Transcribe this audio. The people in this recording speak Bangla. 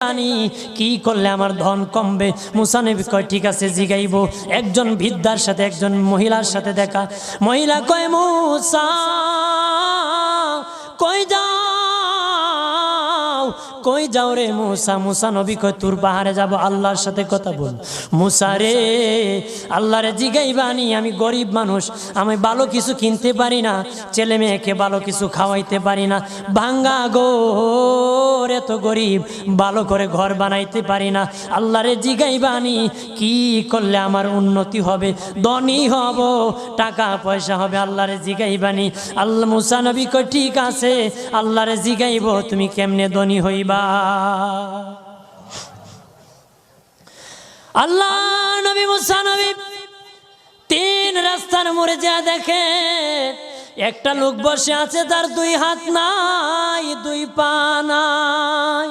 জানি কি করলে আমার ধন কমবে। মুসা নবী কয় ঠিক আছে জিগাইবো। একজন বৃদ্ধার সাথে একজন মহিলার সাথে দেখা। মহিলা কয় মুসা কই যাও কই যাও রে মুসা। মুসা নবী কয় তোর পাহাড়ে যাব আল্লাহর সাথে কথা বল। মুসা রে আল্লাহরে জিগাইবানি আমি গরিব মানুষ, আমি ভালো কিছু কিনতে পারি না, ছেলে মেয়েকে ভালো কিছু খাওয়াইতে পারি না, ভাঙ্গা গোর এত গরিব ভালো করে ঘর বানাইতে পারি না। আল্লাহরে জিগাইবানি কি করলে আমার উন্নতি হবে, ধনী হব, টাকা পয়সা হবে, আল্লাহরে জিগাইবানি। আল্লাহ মুসা নবী কয় ঠিক আছে আল্লাহরে জিগাইব তুমি কেমনে ধনী হইবা। আল্লাহ নবী মুসা নবী তিন রাস্তার মোড়ে যা দেখে একটা লোক বসে আছে, তার দুই হাত নাই দুই পা নাই।